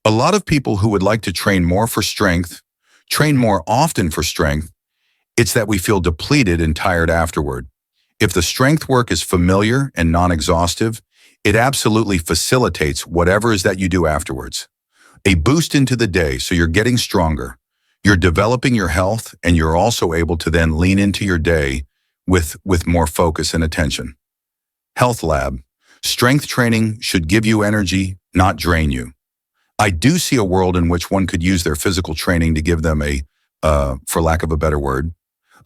A lot of people who would like to train more for strength, train more often for strength, it's that we feel depleted and tired afterward. If the strength work is familiar and non-exhaustive, it absolutely facilitates whatever is that you do afterwards. A boost into the day, so you're getting stronger. You're developing your health, and you're also able to then lean into your day with more focus and attention. Health Lab. Strength training should give you energy, not drain you. I do see a world in which one could use their physical training to give them for lack of a better word,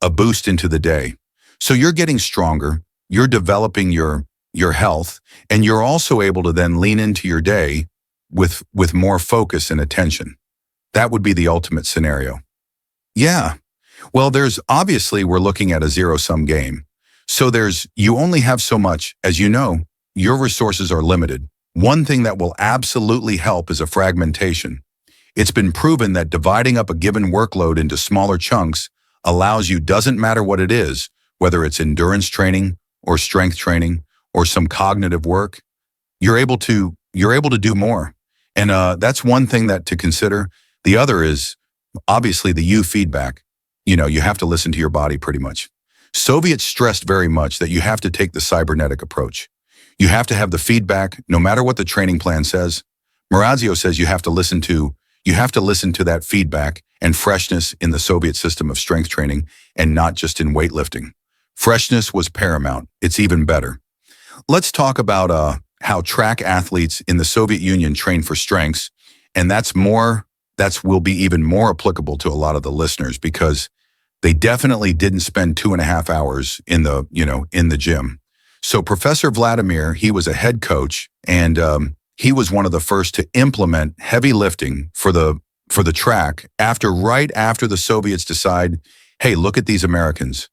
a boost into the day. So you're getting stronger, you're developing your health, and you're also able to then lean into your day with more focus and attention. That would be the ultimate scenario. Yeah. Well, we're looking at a zero-sum game. So you only have so much. As you know, your resources are limited. One thing that will absolutely help is a fragmentation. It's been proven that dividing up a given workload into smaller chunks allows you, doesn't matter what it is, whether it's endurance training or strength training or some cognitive work, you're able to do more. And that's one thing that to consider. The other is obviously the U feedback. You have to listen to your body pretty much. Soviets stressed very much that you have to take the cybernetic approach. You have to have the feedback, no matter what the training plan says. Maurizio says you have to listen to that feedback and freshness in the Soviet system of strength training and not just in weightlifting. Freshness was paramount. It's even better. Let's talk about how track athletes in the Soviet Union train for strengths, and that will be even more applicable to a lot of the listeners because they definitely didn't spend 2.5 hours in the gym. So Professor Vladimir, he was a head coach, and he was one of the first to implement heavy lifting for the track right after the Soviets decide, hey, look at these Americans,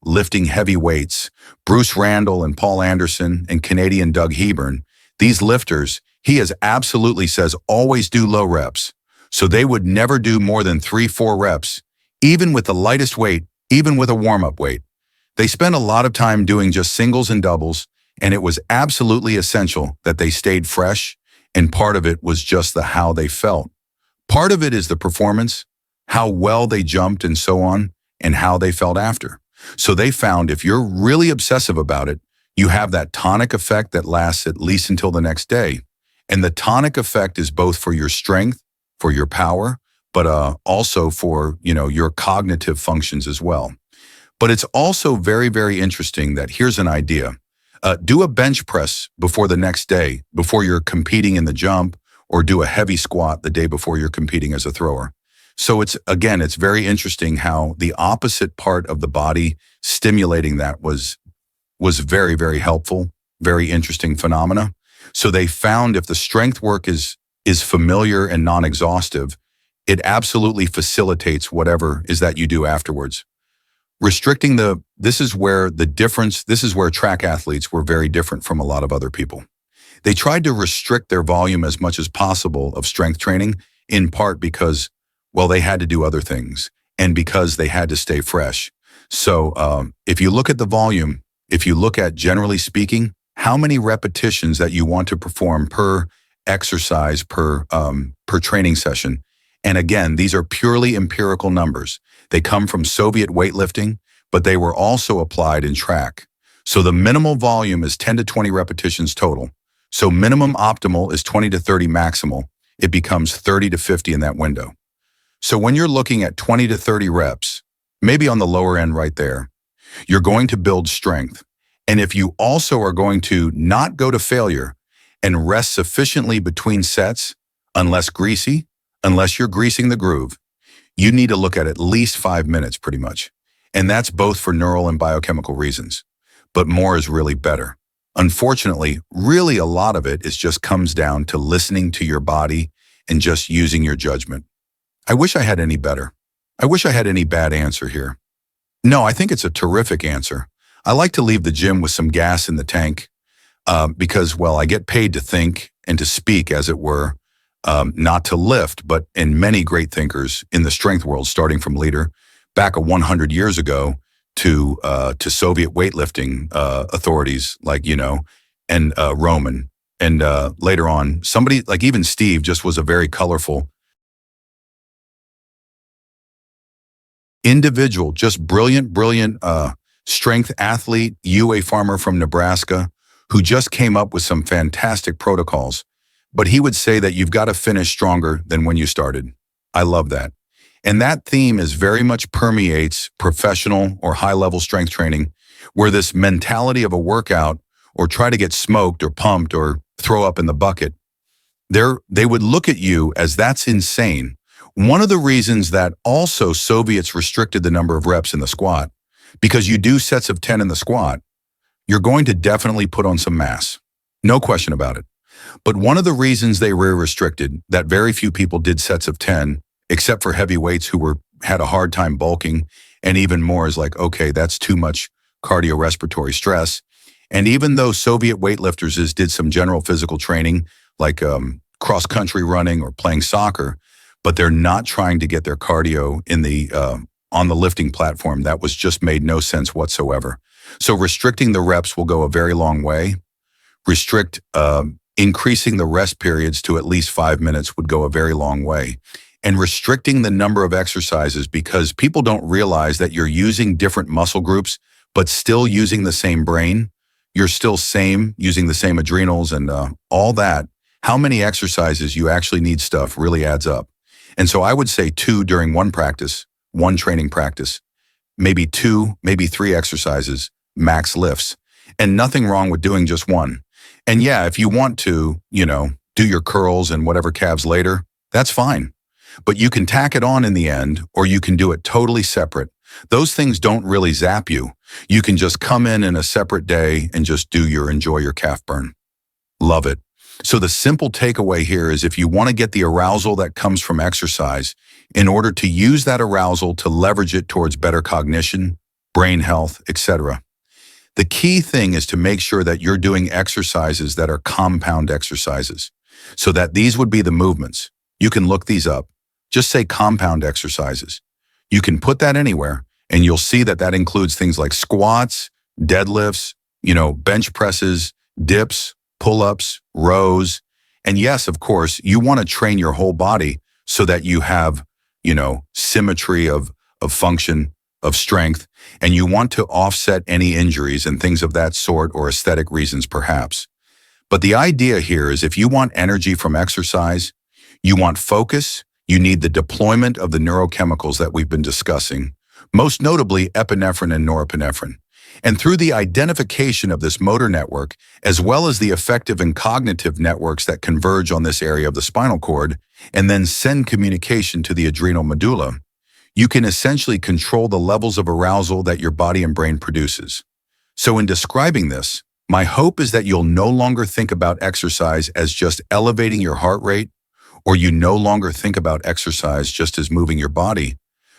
lifting heavy weights. Bruce Randall and Paul Anderson and Canadian Doug Hebern, these lifters, he has absolutely says always do low reps. So they would never do more than 3-4 reps, even with the lightest weight, even with a warm-up weight. They spent a lot of time doing just singles and doubles, and it was absolutely essential that they stayed fresh, and part of it was just the how they felt. Part of it is the performance, how well they jumped and so on, and how they felt after. So they found if you're really obsessive about it, you have that tonic effect that lasts at least until the next day. And the tonic effect is both for your strength, for your power, but also for your cognitive functions as well. But it's also very, very interesting that here's an idea. Do a bench press before the next day, before you're competing in the jump, or do a heavy squat the day before you're competing as a thrower. So it's very interesting how the opposite part of the body stimulating that was very, very helpful, very interesting phenomena. So they found if the strength work is familiar and non-exhaustive, it absolutely facilitates whatever is that you do afterwards. Restricting this is where track athletes were very different from a lot of other people. They tried to restrict their volume as much as possible of strength training, in part because, well, they had to do other things and because they had to stay fresh. So if you look at the volume, if you look at, generally speaking, how many repetitions that you want to perform per exercise, per training session, and again, these are purely empirical numbers. They come from Soviet weightlifting, but they were also applied in track. So the minimal volume is 10 to 20 repetitions total. So minimum optimal is 20 to 30 maximal. It becomes 30 to 50 in that window. So when you're looking at 20 to 30 reps, maybe on the lower end right there, you're going to build strength. And if you also are going to not go to failure and rest sufficiently between sets, unless you're greasing the groove, you need to look at least 5 minutes pretty much. And that's both for neural and biochemical reasons. But more is really better. Unfortunately, really a lot of it just comes down to listening to your body and just using your judgment. I wish I had any better. I wish I had any bad answer here. No, I think it's a terrific answer. I like to leave the gym with some gas in the tank because, well, I get paid to think and to speak, as it were, not to lift, but in many great thinkers in the strength world, starting from Leader back 100 years ago to Soviet weightlifting authorities like, and Roman And later on, somebody like even Steve just was a very colorful individual, just brilliant strength athlete, UA farmer from Nebraska, who just came up with some fantastic protocols. But he would say that you've got to finish stronger than when you started. I love that. And that theme is very much permeates professional or high-level strength training, where this mentality of a workout or try to get smoked or pumped or throw up in the bucket, they would look at you as that's insane. One of the reasons that also Soviets restricted the number of reps in the squat, because you do sets of 10 in the squat, you're going to definitely put on some mass. No question about it. But one of the reasons they were restricted, that very few people did sets of 10, except for heavyweights who had a hard time bulking, and even more is like, okay, that's too much cardiorespiratory stress. And even though Soviet weightlifters did some general physical training, like cross-country running or playing soccer, but they're not trying to get their cardio in the on the lifting platform. That was just made no sense whatsoever. So restricting the reps will go a very long way. Increasing the rest periods to at least 5 minutes would go a very long way. And restricting the number of exercises, because people don't realize that you're using different muscle groups, but still using the same brain. You're still using the same adrenals and all that. How many exercises you actually need stuff really adds up. And so I would say 2 during one practice, one training practice, maybe 2, maybe 3 exercises, max lifts, and nothing wrong with doing just one. And yeah, if you want to, do your curls and whatever calves later, that's fine. But you can tack it on in the end, or you can do it totally separate. Those things don't really zap you. You can just come in a separate day and just enjoy your calf burn. Love it. So the simple takeaway here is if you want to get the arousal that comes from exercise, in order to use that arousal to leverage it towards better cognition, brain health, etc., the key thing is to make sure that you're doing exercises that are compound exercises. So that these would be the movements. You can look these up. Just say compound exercises. You can put that anywhere, and you'll see that that includes things like squats, deadlifts, bench presses, dips, pull-ups, rows. And yes, of course, you want to train your whole body so that you have, symmetry of function, of strength, and you want to offset any injuries and things of that sort, or aesthetic reasons perhaps. But the idea here is if you want energy from exercise, you want focus, you need the deployment of the neurochemicals that we've been discussing, most notably epinephrine and norepinephrine. And through the identification of this motor network, as well as the affective and cognitive networks that converge on this area of the spinal cord, and then send communication to the adrenal medulla, you can essentially control the levels of arousal that your body and brain produces. So in describing this, my hope is that you'll no longer think about exercise as just elevating your heart rate, or you no longer think about exercise just as moving your body,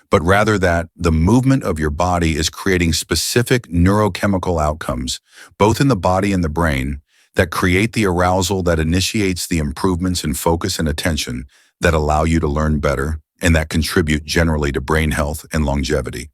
but rather that the movement of your body is creating specific neurochemical outcomes, both in the body and the brain, that create the arousal that initiates the improvements in focus and attention that allow you to learn better and that contribute generally to brain health and longevity.